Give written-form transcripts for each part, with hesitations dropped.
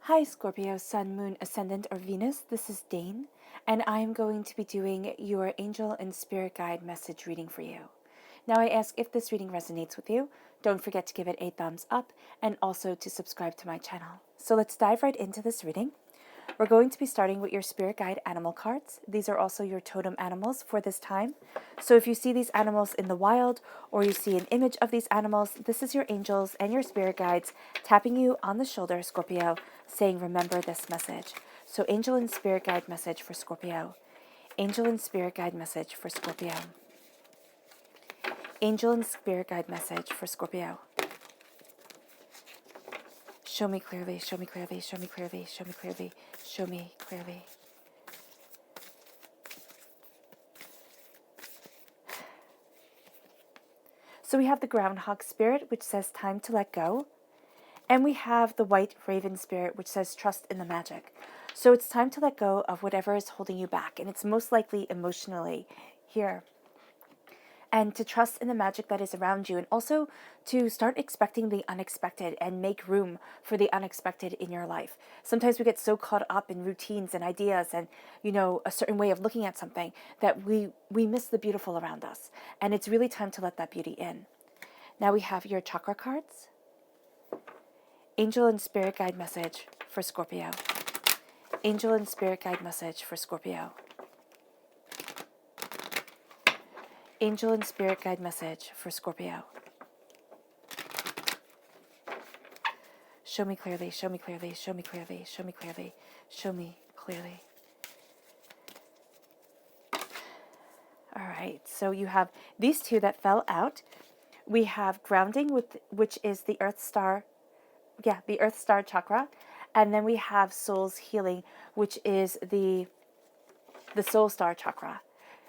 Hi Scorpio, Sun, Moon, Ascendant, or Venus. This is Dane, and I'm going to be doing your angel and spirit guide message reading for you. Now, I ask if this reading resonates with you. Don't forget to give it a thumbs up and also to subscribe to my channel. So let's dive right into this reading. We're going to be starting with your spirit guide animal cards. These are also your totem animals for this time. So if you see these animals in the wild or you see an image of these animals, this is your angels and your spirit guides tapping you on the shoulder, Scorpio, saying, remember this message. So angel and spirit guide message for Scorpio. Angel and spirit guide message for Scorpio. Angel and spirit guide message for Scorpio. Show me clearly, show me clearly, show me clearly, show me clearly, show me clearly. So we have the groundhog spirit, which says time to let go. And we have the white raven spirit, which says trust in the magic. So it's time to let go of whatever is holding you back. And it's most likely emotionally here. And to trust in the magic that is around you. And also to start expecting the unexpected and make room for the unexpected in your life. Sometimes we get so caught up in routines and ideas and, a certain way of looking at something that we miss the beautiful around us. And it's really time to let that beauty in. Now we have your chakra cards. Angel and spirit guide message for Scorpio. Angel and spirit guide message for Scorpio. Angel and spirit guide message for Scorpio. Show me clearly, show me clearly, show me clearly, show me clearly, show me clearly. All right, so you have these two that fell out. We have grounding, which is the Earth Star, the Earth Star chakra. And then we have soul's healing, which is the soul star chakra.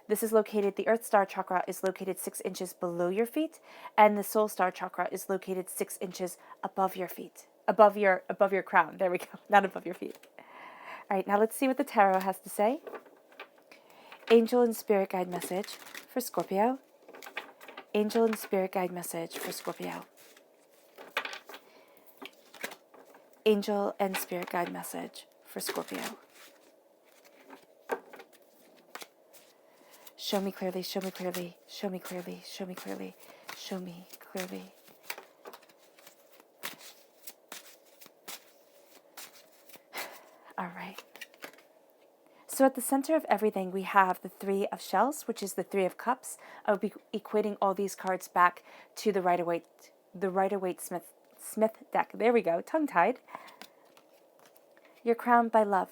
This is located, the Earth Star chakra is located 6 inches below your feet, and the Soul Star chakra is located 6 inches above your feet. Above your crown. There we go. Not above your feet. All right, now let's see what the tarot has to say. Angel and spirit guide message for Scorpio. Angel and spirit guide message for Scorpio. Angel and spirit guide message for Scorpio. Show me clearly, show me clearly, show me clearly, show me clearly, show me clearly. All right. So at the center of everything, we have the 3 of shells, which is the 3 of cups. I'll be equating all these cards back to the Rider-Waite-Smith deck. There we go, tongue-tied. You're crowned by love.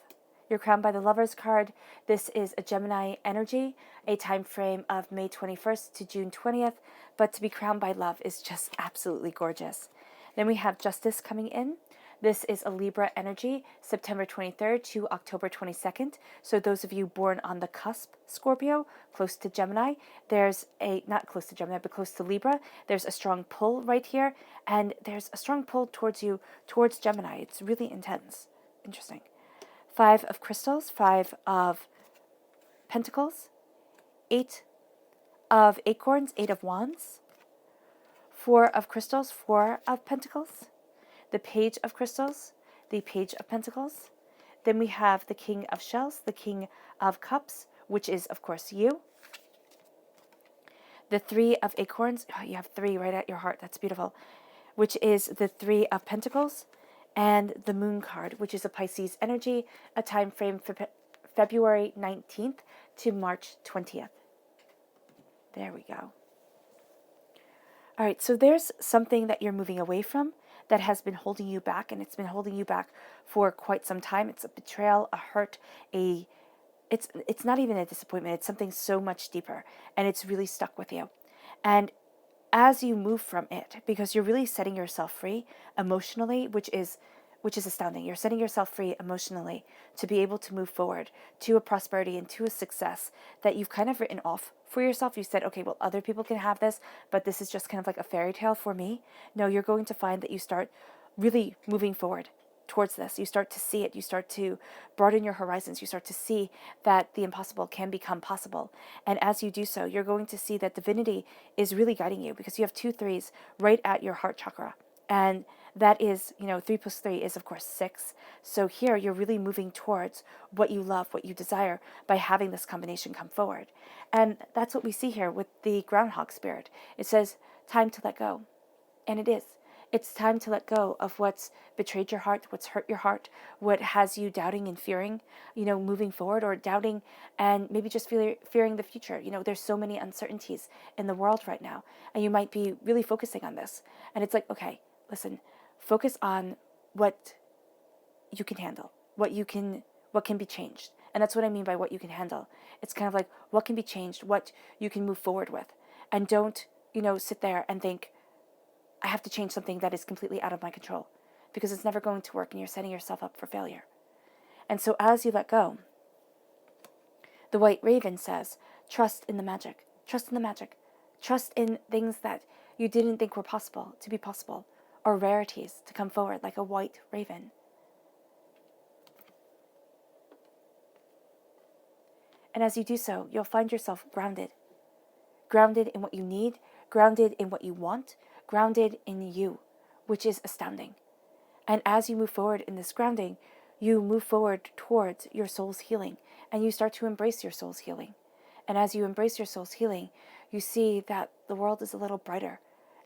You're crowned by the Lover's card. This is a Gemini energy, a time frame of May 21st to June 20th. But to be crowned by love is just absolutely gorgeous. Then we have Justice coming in. This is a Libra energy, September 23rd to October 22nd. So those of you born on the cusp, Scorpio, close to Gemini, not close to Gemini, but close to Libra, there's a strong pull right here. And there's a strong pull towards Gemini. It's really intense. Interesting. 5 of crystals, 5 of pentacles, 8 of acorns, 8 of wands, 4 of crystals, 4 of pentacles, the page of crystals, the page of pentacles. Then we have the king of shells, the king of cups, which is, of course, you. The 3 of acorns, you have 3 right at your heart, that's beautiful, which is the 3 of pentacles. And the moon card, which is a Pisces energy, a time frame for February 19th to March 20th. There we go. All right, so there's something that you're moving away from that has been holding you back, and it's been holding you back for quite some time. It's a betrayal, a hurt, it's not even a disappointment. It's something so much deeper, and it's really stuck with you. And as you move from it, because you're really setting yourself free emotionally, which is astounding. You're setting yourself free emotionally to be able to move forward to a prosperity and to a success that you've kind of written off for yourself. You said, okay, well, other people can have this, but this is just kind of like a fairy tale for me. No, you're going to find that you start really moving forward towards this. You start to see it. You start to broaden your horizons. You start to see that the impossible can become possible. And as you do so, you're going to see that divinity is really guiding you because you have 2 3s right at your heart chakra. And that is, 3 plus 3 is, of course, 6. So here you're really moving towards what you love, what you desire by having this combination come forward. And that's what we see here with the groundhog spirit. It says, time to let go. And it is. It's time to let go of what's betrayed your heart, what's hurt your heart, what has you doubting and fearing, moving forward, or doubting and maybe just fearing the future. There's so many uncertainties in the world right now, and you might be really focusing on this. And it's like, okay, listen, focus on what you can handle, what can be changed. And that's what I mean by what you can handle. It's kind of like what can be changed, what you can move forward with. And don't, sit there and think, I have to change something that is completely out of my control, because it's never going to work and you're setting yourself up for failure. And so as you let go, the white raven says, trust in the magic, trust in the magic, trust in things that you didn't think were possible to be possible, or rarities to come forward like a white raven. And as you do so, you'll find yourself grounded in what you need, grounded in what you want, grounded in you, which is astounding. And as you move forward in this grounding, you move forward towards your soul's healing, and you start to embrace your soul's healing. And as you embrace your soul's healing, you see that the world is a little brighter,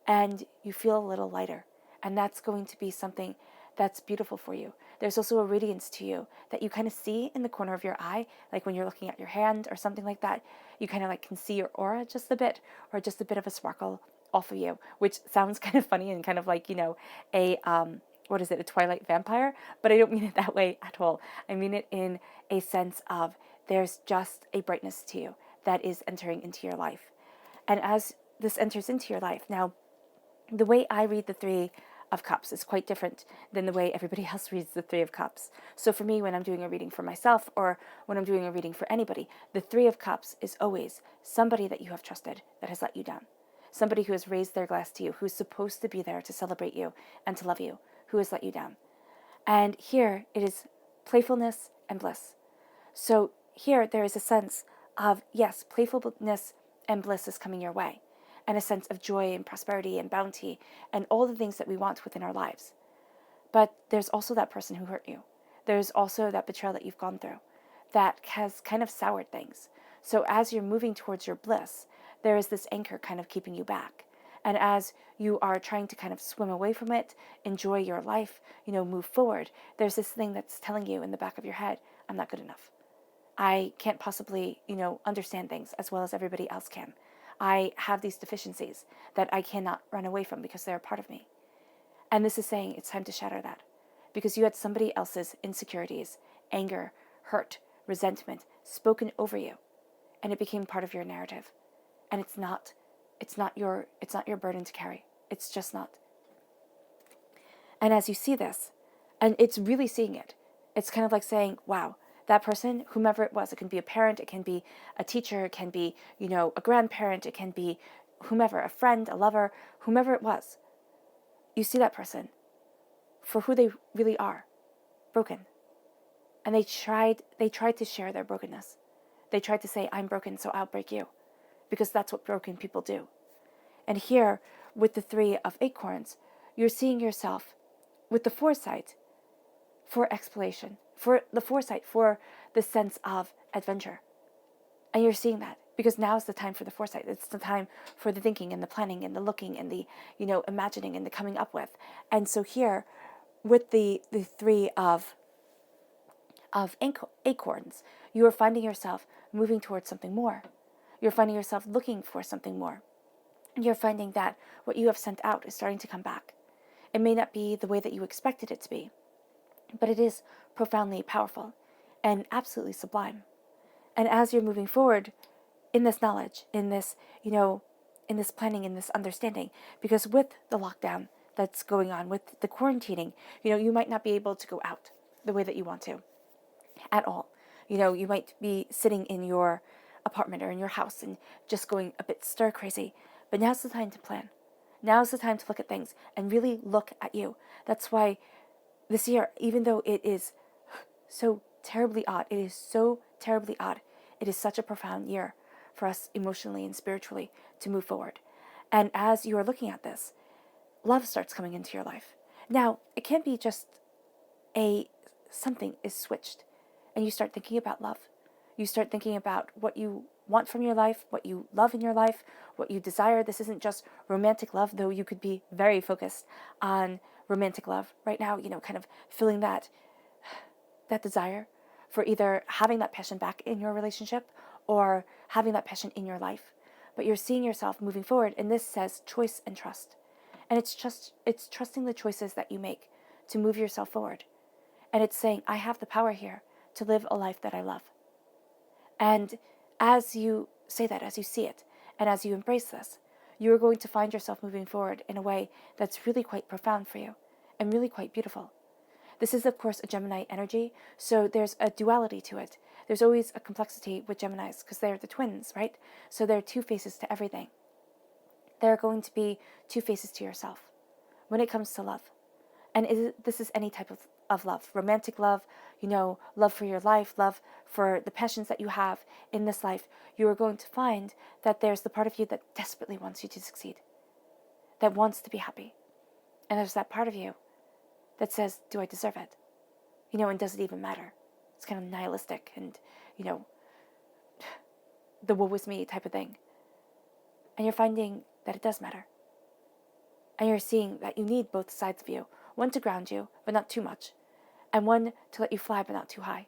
and you feel a little lighter. And that's going to be something that's beautiful for you. There's also a radiance to you that you kind of see in the corner of your eye, like when you're looking at your hand or something like that. You kind of like can see your aura just a bit, or just a bit of a sparkle off of you, which sounds kind of funny and kind of like, a what is it, a Twilight vampire? But I don't mean it that way at all. I mean it in a sense of there's just a brightness to you that is entering into your life. And as this enters into your life, now, the way I read the Three of Cups is quite different than the way everybody else reads the Three of Cups. So for me, when I'm doing a reading for myself, or when I'm doing a reading for anybody, the Three of Cups is always somebody that you have trusted that has let you down. Somebody who has raised their glass to you, who's supposed to be there to celebrate you and to love you, who has let you down. And here it is playfulness and bliss. So here there is a sense of, yes, playfulness and bliss is coming your way, and a sense of joy and prosperity and bounty and all the things that we want within our lives. But there's also that person who hurt you. There's also that betrayal that you've gone through that has kind of soured things. So as you're moving towards your bliss, there is this anchor kind of keeping you back. And as you are trying to kind of swim away from it, enjoy your life, move forward, there's this thing that's telling you in the back of your head, I'm not good enough. I can't possibly, understand things as well as everybody else can. I have these deficiencies that I cannot run away from because they're a part of me. And this is saying it's time to shatter that, because you had somebody else's insecurities, anger, hurt, resentment spoken over you, and it became part of your narrative. And it's not your burden to carry. It's just not. And as you see this, and it's really seeing it, it's kind of like saying, wow, that person, whomever it was, it can be a parent, it can be a teacher, it can be, a grandparent, it can be whomever, a friend, a lover, whomever it was. You see that person for who they really are, broken. And they tried to share their brokenness. They tried to say, I'm broken, so I'll break you, because that's what broken people do. And here, with the Three of Acorns, you're seeing yourself with the foresight for exploration, for the foresight, for the sense of adventure. And you're seeing that because now is the time for the foresight. It's the time for the thinking and the planning and the looking and the, imagining and the coming up with. And so here, with the Three of Acorns, you are finding yourself moving towards something more. You're finding yourself looking for something more. You're finding that what you have sent out is starting to come back. It may not be the way that you expected it to be, but it is profoundly powerful and absolutely sublime. And as you're moving forward in this knowledge, in this, in this planning, in this understanding, because with the lockdown that's going on, with the quarantining, you might not be able to go out the way that you want to at all. You might be sitting in your apartment or in your house and just going a bit stir crazy. But now's the time to plan. Now's the time to look at things and really look at you. That's why this year, even though it is so terribly odd, it is such a profound year for us emotionally and spiritually to move forward. And as you are looking at this, love starts coming into your life. Now, it can be just something is switched and you start thinking about love. You start thinking about what you want from your life, what you love in your life, what you desire. This isn't just romantic love, though you could be very focused on romantic love right now, kind of feeling that desire for either having that passion back in your relationship or having that passion in your life. But you're seeing yourself moving forward, and this says choice and trust. And it's trusting the choices that you make to move yourself forward. And it's saying, I have the power here to live a life that I love. And as you say that, as you see it, and as you embrace this, you are going to find yourself moving forward in a way that's really quite profound for you and really quite beautiful. This is, of course, a Gemini energy, so there's a duality to it. There's always a complexity with Geminis because they're the twins, right? So there are two faces to everything. There are going to be two faces to yourself when it comes to love. And this is any type of love, romantic love, love for your life, love for the passions that you have in this life. You are going to find that there's the part of you that desperately wants you to succeed, that wants to be happy. And there's that part of you that says, do I deserve it? And does it even matter? It's kind of nihilistic and, the woe is me type of thing. And you're finding that it does matter. And you're seeing that you need both sides of you. One to ground you, but not too much. And one to let you fly, but not too high.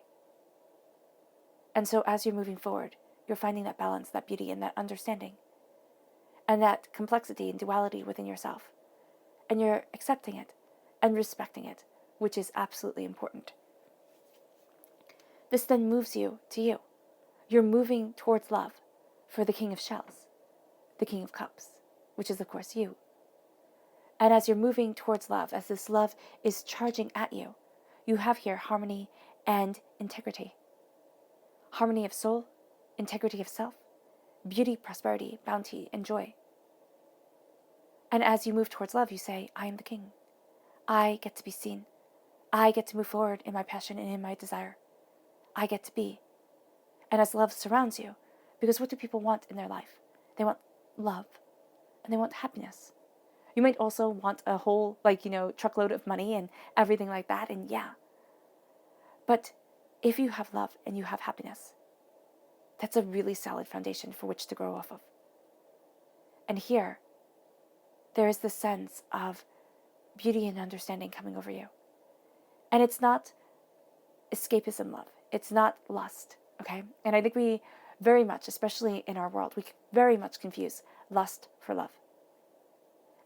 And so as you're moving forward, you're finding that balance, that beauty, and that understanding. And that complexity and duality within yourself. And you're accepting it and respecting it, which is absolutely important. This then moves you to you. You're moving towards love for the King of Shells, the King of Cups, which is, of course, you. And as you're moving towards love, as this love is charging at you, you have here harmony and integrity. Harmony of soul, integrity of self, beauty, prosperity, bounty, and joy. And as you move towards love, you say, I am the king. I get to be seen. I get to move forward in my passion and in my desire. I get to be. And as love surrounds you, because what do people want in their life? They want love, and they want happiness. You might also want a whole, truckload of money and everything like that, and yeah. But if you have love and you have happiness, that's a really solid foundation for which to grow off of. And here, there is this sense of beauty and understanding coming over you. And it's not escapism love. It's not lust, okay? And I think we very much, especially in our world, we very much confuse lust for love.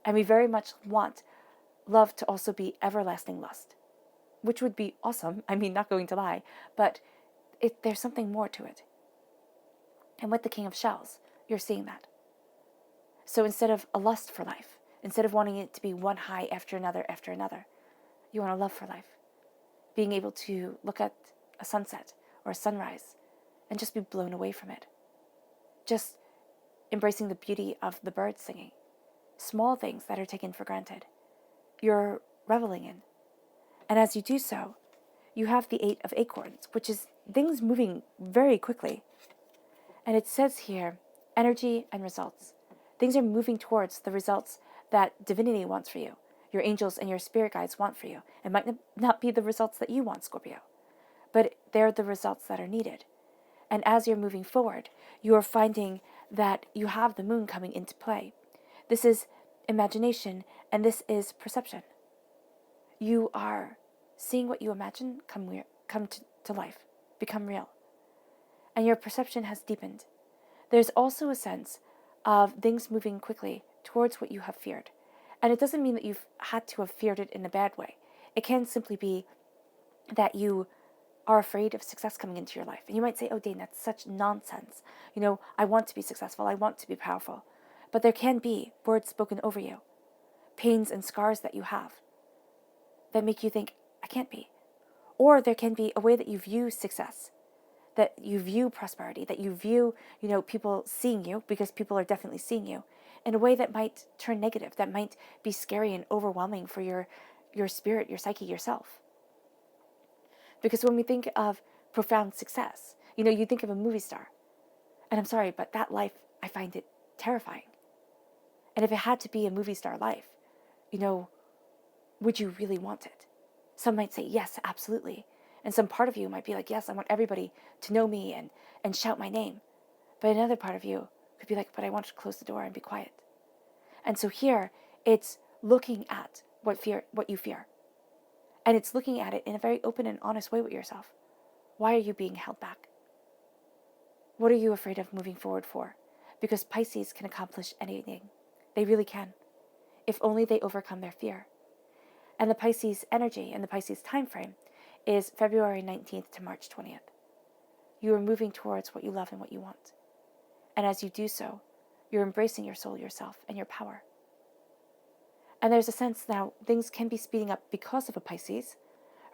And we very much want love to also be everlasting lust, which would be awesome. I mean, not going to lie, but there's something more to it. And with the King of Shells, you're seeing that. So instead of a lust for life, instead of wanting it to be one high after another, you want a love for life. Being able to look at a sunset or a sunrise and just be blown away from it. Just embracing the beauty of the birds singing. Small things that are taken for granted. You're reveling in. And as you do so, you have the 8 of Acorns, which is things moving very quickly. And it says here, energy and results. Things are moving towards the results that divinity wants for you. Your angels and your spirit guides want for you. It might not be the results that you want, Scorpio, but they're the results that are needed. And as you're moving forward, you are finding that you have the moon coming into play. This is imagination, and this is perception. You are seeing what you imagine come to life, become real. And your perception has deepened. There's also a sense of things moving quickly towards what you have feared. And it doesn't mean that you've had to have feared it in a bad way. It can simply be that are afraid of success coming into your life. And you might say, oh, Dane, that's such nonsense. I want to be successful. I want to be powerful. But there can be words spoken over you, pains and scars that you have that make you think, I can't be. Or there can be a way that you view success, that you view prosperity, that you view, people seeing you, because people are definitely seeing you, in a way that might turn negative, that might be scary and overwhelming for your spirit, your psyche, yourself. Because when we think of profound success, you think of a movie star. And I'm sorry, but that life, I find it terrifying. And if it had to be a movie star life, would you really want it? Some might say, yes, absolutely. And some part of you might be like, yes, I want everybody to know me and shout my name. But another part of you could be like, but I want to close the door and be quiet. And so here, it's looking at what you fear. And it's looking at it in a very open and honest way with yourself. Why are you being held back? What are you afraid of moving forward for? Because Pisces can accomplish anything. They really can. If only they overcome their fear. And the Pisces energy and the Pisces time frame is February 19th to March 20th. You are moving towards what you love and what you want. And as you do so, you're embracing your soul, yourself, and your power. And there's a sense now things can be speeding up because of a Pisces,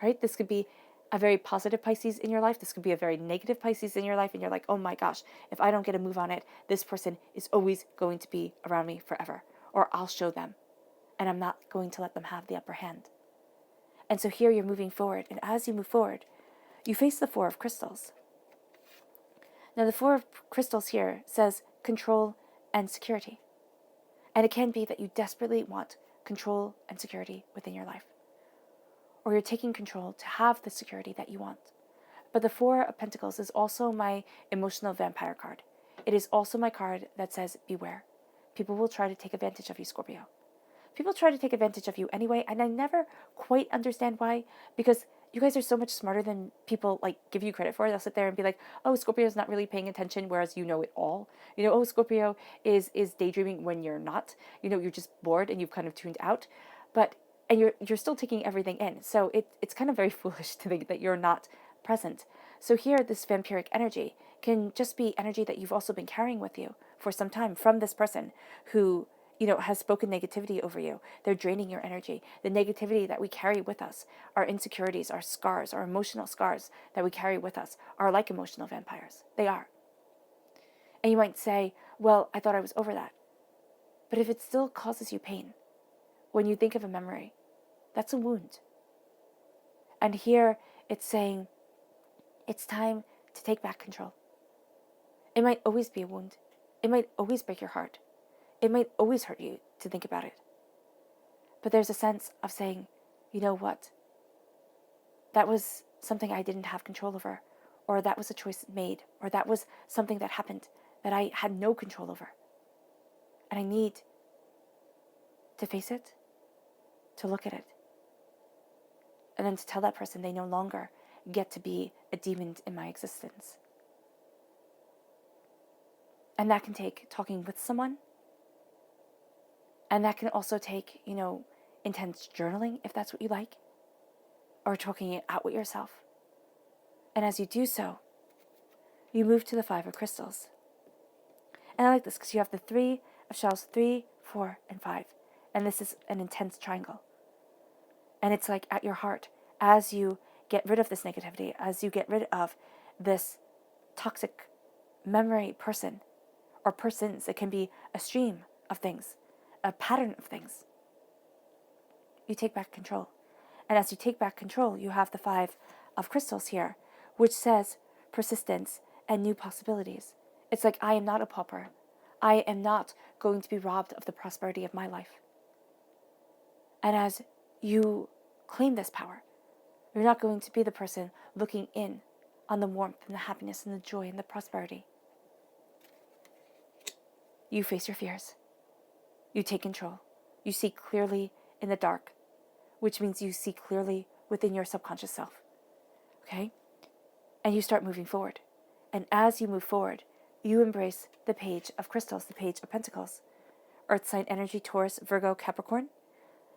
right? This could be a very positive Pisces in your life. This could be a very negative Pisces in your life. And you're like, oh my gosh, if I don't get a move on it, this person is always going to be around me forever. Or I'll show them. And I'm not going to let them have the upper hand. And so here you're moving forward. And as you move forward, you face the Four of Crystals. Now the Four of Crystals here says control and security. And it can be that you desperately want control and security within your life. Or you're taking control to have the security that you want. But the Four of Pentacles is also my emotional vampire card. It is also my card that says beware. People will try to take advantage of you, Scorpio. People try to take advantage of you anyway, and I never quite understand why, because you guys are so much smarter than people like give you credit for. They'll sit there and be like, oh, Scorpio's not really paying attention, whereas you know it all. You know, oh, Scorpio is daydreaming when you're not. You know, you're just bored and you've kind of tuned out. And you're still taking everything in. So it's kind of very foolish to think that you're not present. So here, this vampiric energy can just be energy that you've also been carrying with you for some time from this person who, you know, has spoken negativity over you. They're draining your energy. The negativity that we carry with us, our insecurities, our scars, our emotional scars that we carry with us are like emotional vampires. They are. And you might say, well, I thought I was over that. But if it still causes you pain, when you think of a memory, that's a wound. And here it's saying, it's time to take back control. It might always be a wound. It might always break your heart. It might always hurt you to think about it. But there's a sense of saying, you know what? That was something I didn't have control over, or that was a choice made, or that was something that happened that I had no control over. And I need to face it, to look at it, and then to tell that person they no longer get to be a demon in my existence. And that can take talking with someone. And that can also take, you know, intense journaling, if that's what you like, or talking it out with yourself. And as you do so, you move to the Five of Crystals. And I like this because you have the Three of Shells, 3, 4, and 5. And this is an intense triangle. And it's like at your heart, as you get rid of this negativity, as you get rid of this toxic memory person or persons, it can be a stream of things, a pattern of things. You take back control. And as you take back control, you have the Five of Crystals here, which says persistence and new possibilities. It's like, I am not a pauper. I am not going to be robbed of the prosperity of my life. And as you claim this power, you're not going to be the person looking in on the warmth and the happiness and the joy and the prosperity. You face your fears. You take control. You see clearly in the dark, which means you see clearly within your subconscious self. Okay? And you start moving forward. And as you move forward, you embrace the Page of Crystals, the Page of Pentacles. Earth sign energy, Taurus, Virgo, Capricorn.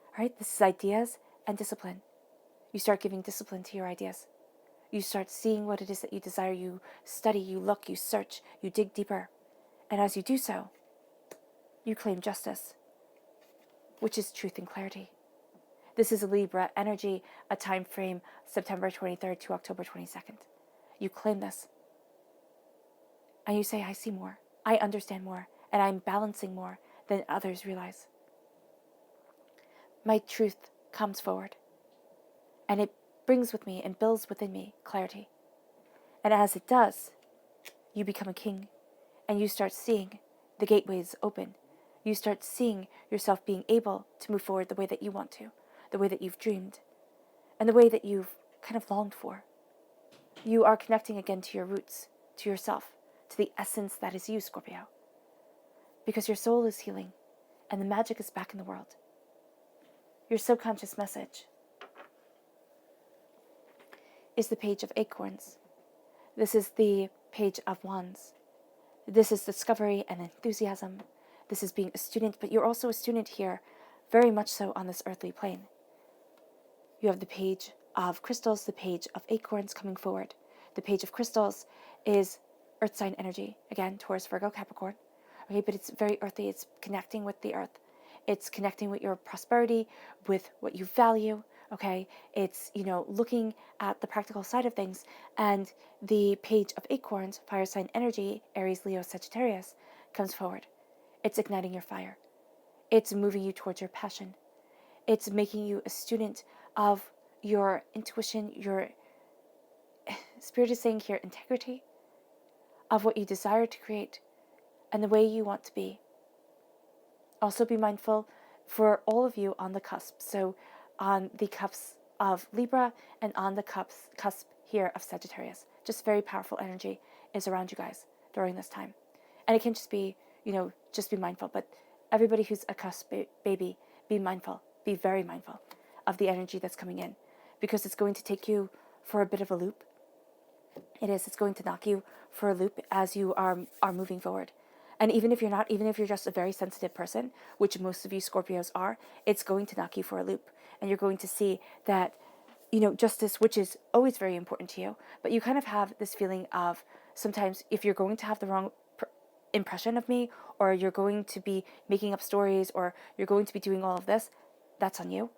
All right? This is ideas and discipline. You start giving discipline to your ideas. You start seeing what it is that you desire. You study, you look, you search, you dig deeper. And as you do so, you claim justice, which is truth and clarity. This is a Libra energy, a time frame, September 23rd to October 22nd. You claim this. And you say, I see more, I understand more, and I'm balancing more than others realize. My truth comes forward, and it brings with me and builds within me clarity. And as it does, you become a king, and you start seeing the gateways open. You start seeing yourself being able to move forward the way that you want to. the way that you've dreamed, and the way that you've kind of longed for. You are connecting again to your roots, to yourself, to the essence that is you, Scorpio. Because your soul is healing, and the magic is back in the world. Your subconscious message is the Page of Acorns. This is the Page of Wands. This is discovery and enthusiasm. This is being a student, but you're also a student here, very much so on this earthly plane. You have the Page of Crystals, the Page of Acorns coming forward. The Page of Crystals is earth sign energy. Again, Taurus, Virgo, Capricorn. Okay, but it's very earthy. It's connecting with the earth. It's connecting with your prosperity, with what you value. Okay, it's, looking at the practical side of things. And the Page of Acorns, fire sign energy, Aries, Leo, Sagittarius, comes forward. It's igniting your fire. It's moving you towards your passion. It's making you a student of your intuition, your spirit is saying here, integrity, of what you desire to create and the way you want to be. Also be mindful for all of you on the cusp. So on the cusp of Libra and on the cusp here of Sagittarius. Just very powerful energy is around you guys during this time. And it can just be, just be mindful. But everybody who's a cusp baby, be mindful. Be very mindful of the energy that's coming in. Because it's going to take you for a bit of a loop. It is. It's going to knock you for a loop as you are moving forward. And even if you're not, even if you're just a very sensitive person, which most of you Scorpios are, it's going to knock you for a loop. And you're going to see that, justice, which is always very important to you, but you kind of have this feeling of sometimes if you're going to have the wrong impression of me, or you're going to be making up stories, or you're going to be doing all of this, that's on you.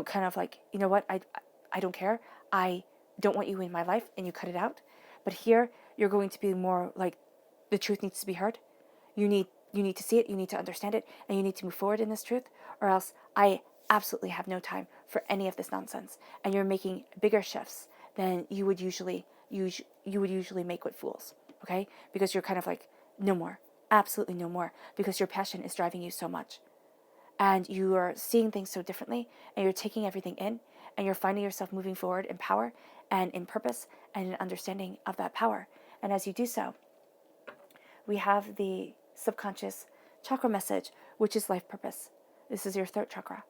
Kind of like, you know what, I don't care. I don't want you in my life, and you cut it out. But here, you're going to be more like the truth needs to be heard. You need to see it, you need to understand it, and you need to move forward in this truth, or else I absolutely have no time for any of this nonsense. And you're making bigger shifts than you would usually make with fools, okay? Because you're kind of like, no more, absolutely no more, because your passion is driving you so much. And you are seeing things so differently, and you're taking everything in, and you're finding yourself moving forward in power and in purpose and in understanding of that power. And as you do so, we have the subconscious chakra message, which is life purpose. This is your throat chakra.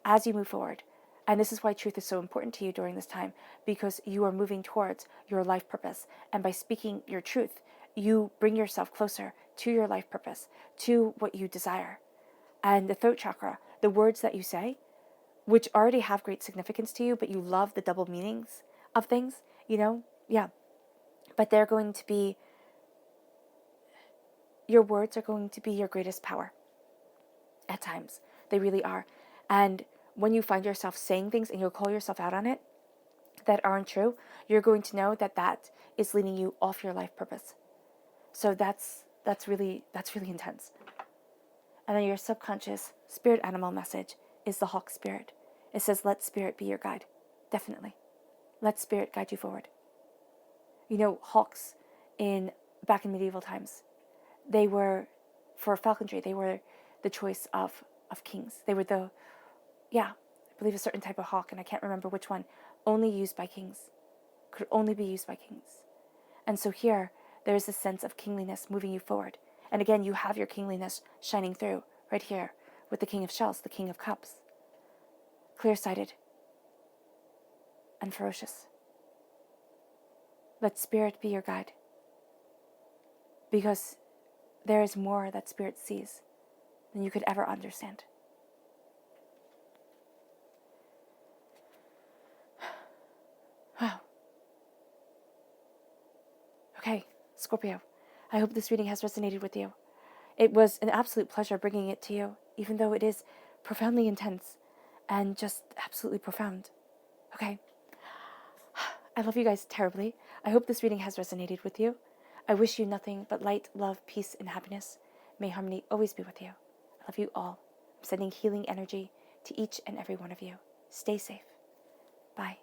As you move forward, and this is why truth is so important to you during this time, because you are moving towards your life purpose. And by speaking your truth, you bring yourself closer to your life purpose, to what you desire. And the throat chakra, the words that you say, which already have great significance to you, but you love the double meanings of things, but they're going to be, your words are going to be your greatest power at times. They really are. And when you find yourself saying things and you'll call yourself out on it that aren't true, you're going to know that that is leading you off your life purpose. So that's really intense. And then your subconscious spirit animal message is the hawk spirit. It says, let spirit be your guide. Definitely. Let spirit guide you forward. Hawks back in medieval times, they were, for falconry, they were the choice of kings. They were I believe a certain type of hawk, and I can't remember which one, only used by kings. Could only be used by kings. And so here, there's a sense of kingliness moving you forward. And again, you have your kingliness shining through right here with the King of Shells, the King of Cups. Clear-sighted and ferocious. Let spirit be your guide. Because there is more that spirit sees than you could ever understand. Wow. Okay, Scorpio, I hope this reading has resonated with you. It was an absolute pleasure bringing it to you, even though it is profoundly intense and just absolutely profound. Okay. I love you guys terribly. I hope this reading has resonated with you. I wish you nothing but light, love, peace, and happiness. May harmony always be with you. I love you all. I'm sending healing energy to each and every one of you. Stay safe. Bye.